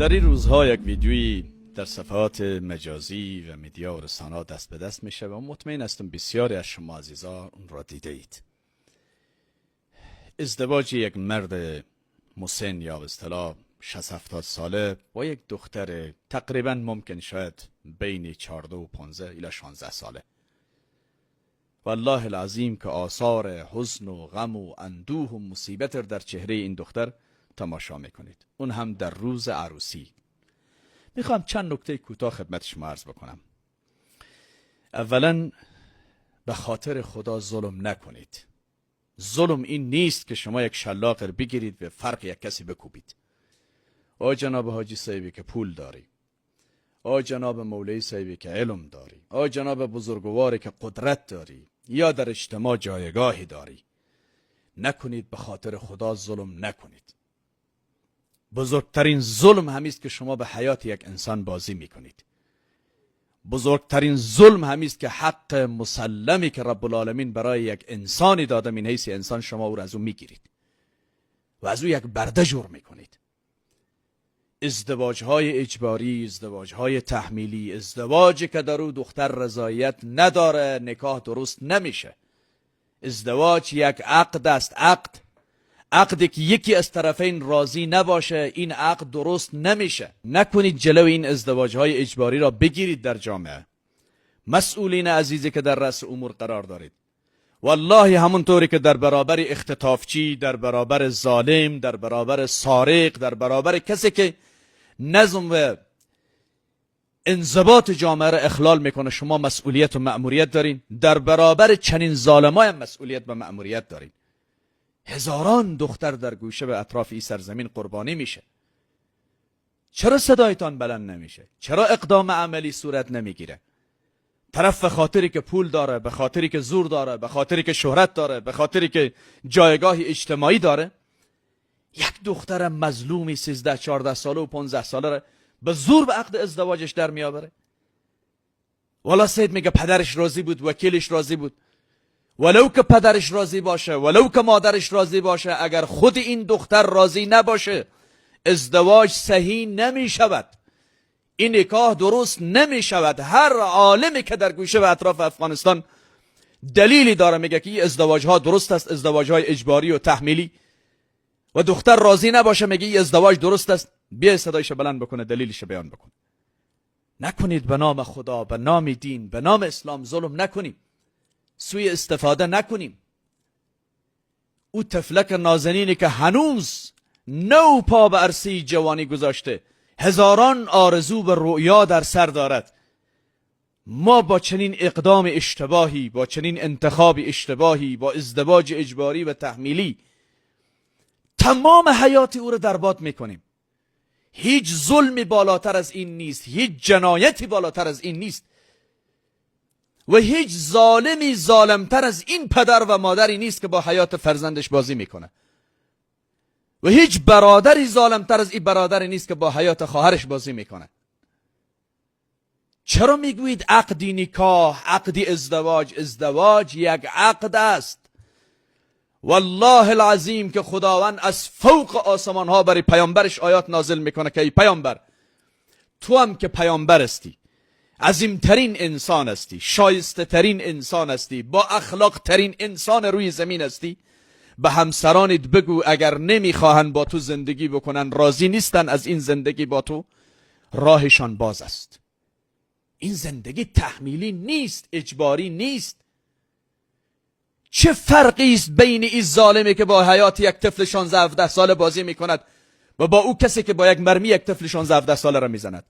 در این روزها یک ویدیویی در صفحات مجازی و مدیا و رسانه‌ها دست به دست میشه و مطمئن هستم بسیاری از شما عزیزان اون را دیده اید. ازدواج یک مرد مسن یا به اصطلاح 60-70 ساله با یک دختر تقریبا ممکن شاید بین 14 و 15 الی 16 ساله. والله العظیم که آثار حزن و غم و اندوه و مصیبت در چهره این دختر تماشا میکنید، اون هم در روز عروسی. میخوام چند نکته کوتاه خدمت شما عرض بکنم. اولا به خاطر خدا ظلم نکنید. ظلم این نیست که شما یک شلاق بگیرید به فرق یک کسی بکوبید. آ جناب حاجی صاحبی که پول داری، آ جناب مولوی صاحبی که علم داری، آ جناب بزرگواری که قدرت داری یا در اجتماع جایگاهی داری، نکنید. به خاطر خدا ظلم نکنید. بزرگترین ظلم همیست که شما به حیات یک انسان بازی میکنید. بزرگترین ظلم همیست که حق مسلمی که رب العالمین برای یک انسانی داده من حیث انسان شما او را از او میگیرید و از او یک برده جور میکنید. ازدواجهای اجباری، ازدواجهای تحمیلی، ازدواجی که در او دختر رضایت نداره نکاح درست نمیشه. ازدواج یک عقد است. عقدی که یکی از طرفین راضی نباشه این عقد درست نمیشه. نکنید جلو این ازدواجهای اجباری را بگیرید در جامعه. مسئولین عزیزی که در رأس امور قرار دارید، والله همونطوری که در برابر اختطافچی، در برابر ظالم، در برابر سارق، در برابر کسی که نظم و انضباط جامعه را اخلال میکنه شما مسئولیت و مأموریت دارین، در برابر چنین ظالمای هم مسئولیت و مأموریت دارین. هزاران دختر در گوشه و اطراف این سرزمین قربانی میشه. چرا صدایتان بلند نمیشه؟ چرا اقدام عملی صورت نمیگیره؟ طرف به خاطری که پول داره، به خاطری که زور داره، به خاطری که شهرت داره، به خاطری که جایگاهی اجتماعی داره، یک دختر مظلومی 13-14 ساله و 15 ساله را به زور به عقد ازدواجش در میآوره. والا سید میگه پدرش راضی بود، وکیلش راضی بود. ولو که پدرش راضی باشه، ولو که مادرش راضی باشه، اگر خود این دختر راضی نباشه ازدواج صحیح نمی شود، این نکاح درست نمی شود. هر عالمی که در گوشه و اطراف افغانستان دلیلی داره میگه که این ازدواج ها درست است، ازدواج های اجباری و تحمیلی، و دختر راضی نباشه میگه این ازدواج درست است، بیا صدایش بلند بکنه، دلیلش بیان بکنه. نکنید. به نام خدا، به نام دین، به نام اسلام ظلم نکنیم، سوی استفاده نکنیم. او طفلک نازنینی که هنوز نو پا به عرصه جوانی گذاشته، هزاران آرزو و رؤیا در سر دارد، ما با چنین اقدام اشتباهی، با چنین انتخاب اشتباهی، با ازدواج اجباری و تحمیلی تمام حیات او را در باد میکنیم. هیچ ظلمی بالاتر از این نیست، هیچ جنایتی بالاتر از این نیست و هیچ ظالمی ظالمتر از این پدر و مادری نیست که با حیات فرزندش بازی میکنه و هیچ برادری ظالمتر از این برادری نیست که با حیات خواهرش بازی میکنه. چرا میگویید عقدی نکاح، عقدی ازدواج؟ ازدواج یک عقد است. والله العظیم که خداوند از فوق آسمان ها برای پیامبرش آیات نازل میکنه که ای پیامبر، تو هم که پیامبر هستی، عظیمترین انسان هستی، شایسته ترین انسان هستی، با اخلاق ترین انسان روی زمین هستی، به همسرانت بگو اگر نمیخواهن با تو زندگی بکنن، راضی نیستن از این زندگی با تو، راهشان باز است. این زندگی تحمیلی نیست، اجباری نیست. چه فرقی است بین این ظالمی که با حیات یک طفل 16-17 ساله بازی میکند و با او کسی که با یک مرمی یک طفل 16-17 ساله را میزند؟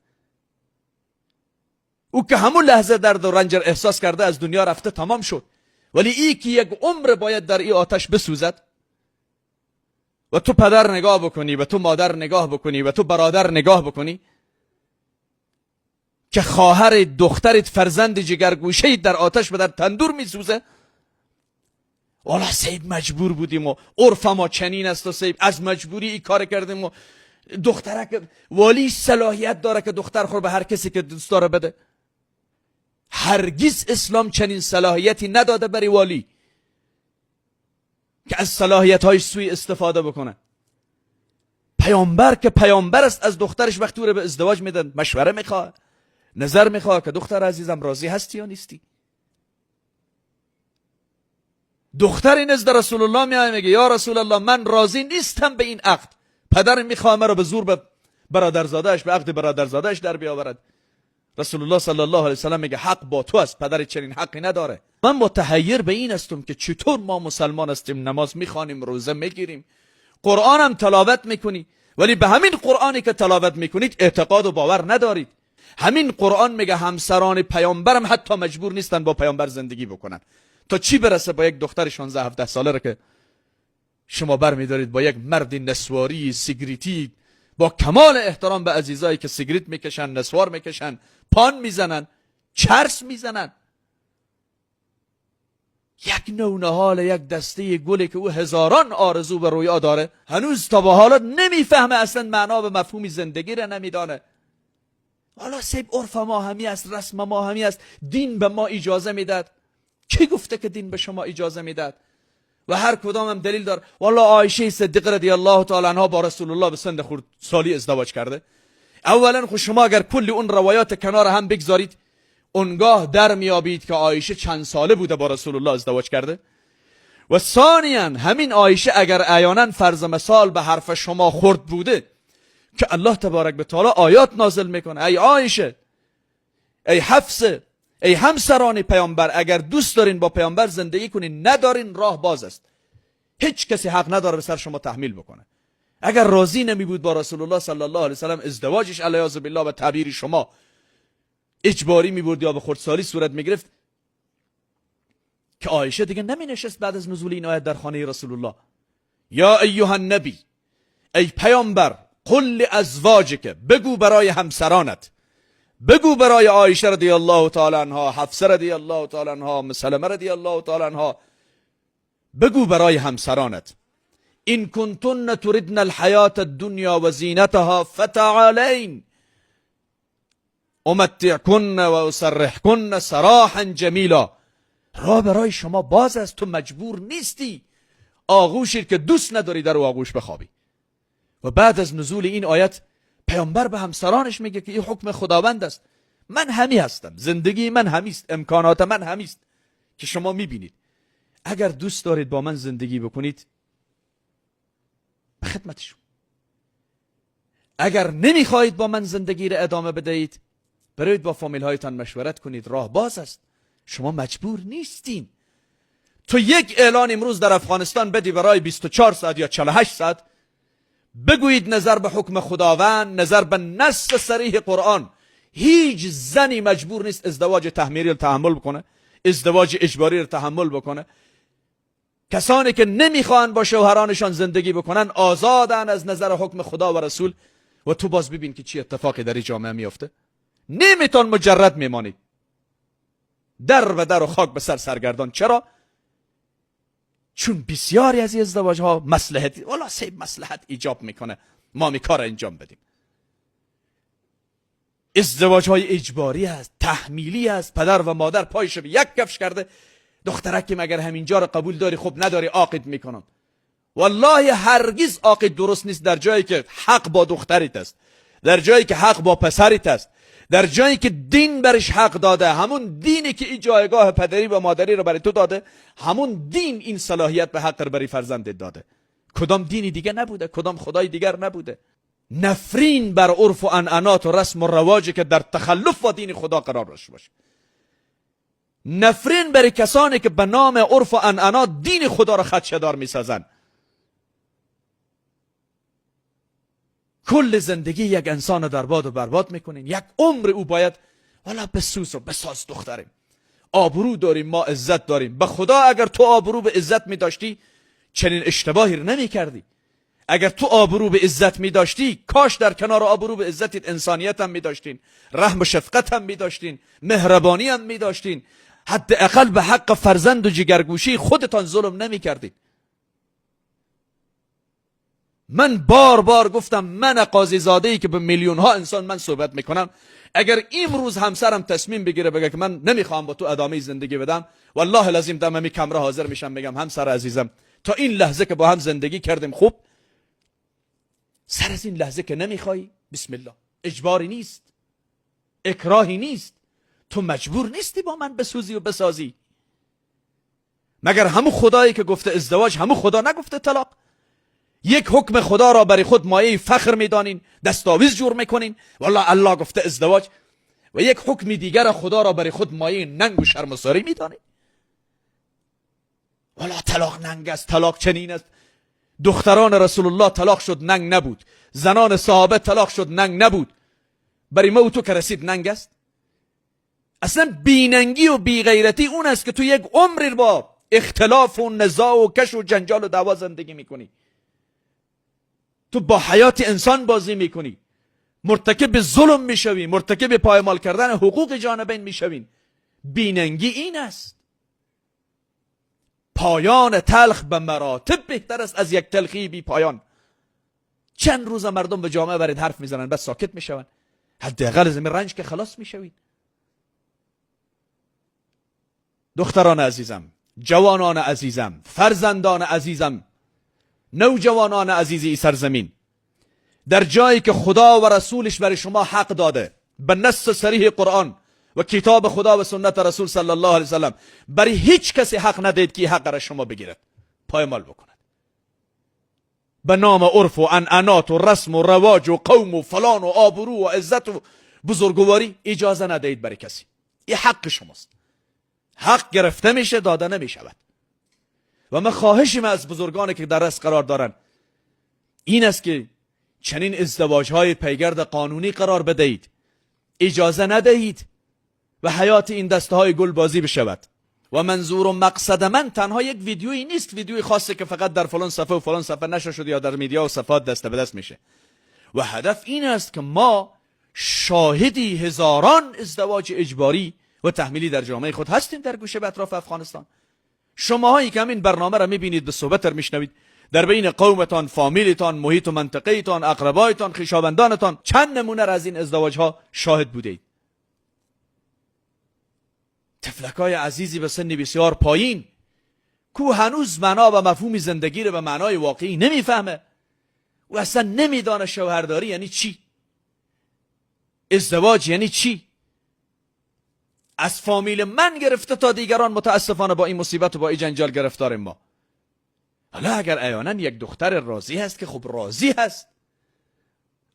او که همون لحظه درد و رنج احساس کرده از دنیا رفته، تمام شد، ولی ای که یک عمر باید در این آتش بسوزد و تو پدر نگاه بکنی و تو مادر نگاه بکنی و تو برادر نگاه بکنی که خواهر دخترت فرزند جگرگوشه در آتش و در تندور میسوزه. والا سید مجبور بودیم و عرف ما چنین است و سید از مجبوری این کار کردیم و دخترک والی صلاحیت داره که دختر خور به هر کسی که دوست داره بده. هرگز اسلام چنین صلاحیتی نداده برای والی که از صلاحیت های سوی استفاده بکنه. پیامبر که پیامبر است از دخترش وقتی او را به ازدواج میدن مشوره میخواه، نظر میخواه که دختر عزیزم راضی هستی یا نیستی. دختری نزد رسول الله میاد میگه یا رسول الله من راضی نیستم به این عقد، پدر میخواه مرا به زور به برادرزادهش به عقد برادرزادهش در بیاورد. رسول الله صلی الله علیه و سلم میگه حق با تو است، پدر چنین حقی نداره. من متحیر به این هستم که چطور ما مسلمان هستیم، نماز میخوانیم، روزه میگیریم، قرآن هم تلاوت میکنی، ولی به همین قرآنی که تلاوت میکنید اعتقاد و باور ندارید. همین قرآن میگه همسران پیامبرم حتی مجبور نیستن با پیامبر زندگی بکنن. تا چی برسه با یک دختر 16 17 ساله را که شما برمیدارید با یک مرد نسواری سیگریتی با کمال احترام به عزیزایی که سیگریت میکشن، نسوار میکشن، پان میزنن، چرس میزنن. یک نونهال، یک دسته گلی که او هزاران آرزو به رویا داره، هنوز تا به حالا نمیفهمه، اصلا معنا به مفهوم زندگی را نمیدانه. حالا سیب عرف ما همی است، رسم ما همی است، دین به ما اجازه میداد. کی گفته که دین به شما اجازه میداد؟ و هر کدام هم دلیل داره. والله عایشه صدیقه رضی الله تعالی عنها با رسول الله به سن خردسالی ازدواج کرده. اولا خود شما اگر کل اون روایات کنار هم بگذارید، اونگاه در میابید که عایشه چند ساله بوده با رسول الله ازدواج کرده. و ثانیاً همین عایشه اگر عیانا فرض مثال به حرف شما خورد بوده که الله تبارک و تعالی آیات نازل میکنه، ای عایشه، ای حفصه، ای همسران پیامبر، اگر دوست دارین با پیامبر زندگی کنین، ندارین راه باز است، هیچ کسی حق نداره به سر شما تحمیل بکنه. اگر راضی نمی بود با رسول الله صلی الله علیه و سلم، ازدواجش علیاذ بالله به تعبیر شما اجباری می بود یا به خردسالی صورت می گرفت، که عایشه دیگه نمی نشست بعد از نزول این آیت در خانه رسول الله. یا ایها النبی، ای پیامبر، قل لازواجک، بگو برای همسرانت، بگو برای عایشه رضی الله تعالی عنها، حفصه رضی الله تعالی عنها، ام سلمه رضی الله تعالی عنها، بگو برای همسرانت، این کنتن تردن الحیات الدنیا و زینتها فتعالین امتعکن و اسرحکن سراحا جمیلا. راه برای شما باز است، تو مجبور نیستی آغوشی که دوست نداری در آغوش بخوابی. و بعد از نزول این آیت پیامبر به همسرانش میگه که این حکم خداوند است، من همی هستم، زندگی من همیست، امکانات من همیست که شما میبینید. اگر دوست دارید با من زندگی بکنید به خدمتشون، اگر نمیخواهید با من زندگی را ادامه بدهید، برید با فامیل هایتان مشورت کنید، راه باز است، شما مجبور نیستین. تو یک اعلان امروز در افغانستان بدی برای 24 ساعت یا 48 ساعت، بگویید نظر به حکم خداوند، نظر به نص صریح قرآن، هیچ زنی مجبور نیست ازدواج تحمیلی رو تحمل بکنه، ازدواج اجباری رو تحمل بکنه. کسانی که نمیخوان با شوهرانشان زندگی بکنن آزادن از نظر حکم خدا و رسول. و تو باز ببین که چی اتفاقی در این جامعه میفته. نمیتون مجرد میمانید در و در و خاک به سر سرگردان. چرا؟ چون بسیاری از این ازدواج ها مصلحتی، والا سیب مصلحت ایجاب میکنه ما می کار انجام بدیم. ازدواج های اجباری است، تحمیلی است، پدر و مادر پایش به یک کفش کرده، دخترکیم اگر همینجا رو قبول داری خب نداری عاقد میکنم. والله هرگز عاقد درست نیست در جایی که حق با دختریت است، در جایی که حق با پسریت است، در جایی که دین برش حق داده، همون دینی که این جایگاه پدری و مادری رو برای تو داده، همون دین این صلاحیت به حق رو برای فرزندت داده. کدام دینی دیگه نبوده، کدام خدای دیگر نبوده. نفرین بر عرف و عنعنات و رسم و رواجی که در تخلف با دین خدا قرار داشته باشه. نفرین بر کسانی که به نام عرف و عنعنات دین خدا را خدشه‌دار میسازن. کل زندگی یک انسان در باد و برباد میکنین. یک عمر او باید والا بسوس و بساز دختریم، آبرو داریم، ما عزت داریم. به خدا اگر تو آبرو به عزت میداشتی چنین اشتباهی رو نمی کردی. اگر تو آبرو به عزت می داشتی، کاش در کنار آبرو به عزتت انسانیت هم می داشتین، رحم و شفقت هم می داشتین، مهربانی هم می داشتین، حداقل به حق فرزند و جگرگوشی خودتان ظلم نمی کردین. من بار بار گفتم، من قاضی زاده ای که به میلیون ها انسان من صحبت میکنم، اگر امروز همسرم تصمیم بگیره بگه که من نمیخوام با تو ادامه زندگی بدم، والله لازم دم می کمره حاضر میشم بگم همسر عزیزم تا این لحظه که با هم زندگی کردیم خوب، سر از این لحظه که نمیخوای، بسم الله، اجباری نیست، اکراهی نیست، تو مجبور نیستی با من بسوزی و بسازی. مگر همون خدایی که گفته ازدواج همون خدا نگفته طلاق؟ یک حکم خدا را برای خود مایه فخر میدانین، دستاویز جور میکنین، والله الله گفته ازدواج، و یک حکم دیگر خدا را برای خود مایه ننگ و شرمساری میدانین. والله طلاق ننگ است، طلاق چنین است. دختران رسول الله طلاق شد ننگ نبود، زنان صحابه طلاق شد ننگ نبود، برای ما و تو که رسید ننگ است؟ اصلا بیننگی و بیغیرتی اون است که تو یک عمری با اختلاف و نزاع و کش و جنجال و دعوا زندگی میکنی، تو با حیات انسان بازی میکنی، مرتکب ظلم میشوی، مرتکب پایمال کردن حقوق جانبین میشوین. بیننگی این است. پایان تلخ به مراتب بهتر است از یک تلخی بی پایان. چند روز مردم به جامعه برید حرف میزنن بس ساکت میشون، حداقل از این رنج که خلاص میشوید. دختران عزیزم، جوانان عزیزم، فرزندان عزیزم، نوجوانان عزیزی سرزمین، در جایی که خدا و رسولش برای شما حق داده به نص صریح قرآن و کتاب خدا و سنت رسول صلی الله علیه وسلم، برای هیچ کسی حق ندید که حق را شما بگیرد، پایمال بکند. به نام عرف و عنعنات و رسم و رواج و قوم و فلان و آبرو و عزت و بزرگواری اجازه ندهید برای کسی. این حق شماست. حق گرفته میشه، داده نمیشود. و من خواهشم از بزرگانی که در رأس قرار دارن این است که چنین ازدواج‌های پیگرد قانونی قرار بدهید، اجازه ندهید و حیات این دسته های گل بازی بشود. و منظور و مقصد من تنها یک ویدیویی نیست، ویدیوی خاصی که فقط در فلان صفحه و فلان صفحه نشر شده یا در میدیا و صفحات دست به دست میشه. و هدف این است که ما شاهدی هزاران ازدواج اجباری و تحمیلی در جامعه خود هستیم در گوشه به اطراف افغانستان. شماهایی که همین برنامه را میبینید، به صحبت میشنوید، در بین قومتان، فامیلتان، محیط و منطقهتان، اقربایتان، خویشاوندانتان چند نمونه از این ازدواج ها شاهد بودید. طفلکای عزیزی به سن بسیار پایین کو هنوز معنا و مفهوم زندگی رو به معنای واقعی نمیفهمه و اصلا نمیدانه شوهرداری یعنی چی، ازدواج یعنی چی. از فامیل من گرفته تا دیگران متاسفانه با این مصیبت و با این جنجال گرفتار ما. حالا اگر عیانا یک دختر راضی هست که خب راضی هست،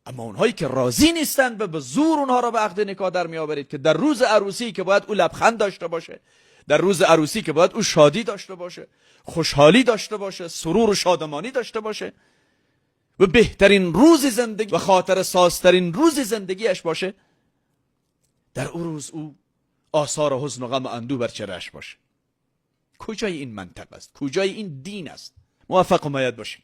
اما اونهایی که راضی نیستند به زور اونها را به عقد نکاح در می آورید که در روز عروسی که باید او لبخند داشته باشه، در روز عروسی که باید او شادی داشته باشه، خوشحالی داشته باشه، سرور و شادمانی داشته باشه و بهترین روز زندگی و خاطر سازترین روز زندگیش باشه، در اون روز او آثار حزن و غم و اندوه بر چهره‌اش باشه. کجای این منطق است؟ کجای این دین است؟ موفق و مؤید باشید.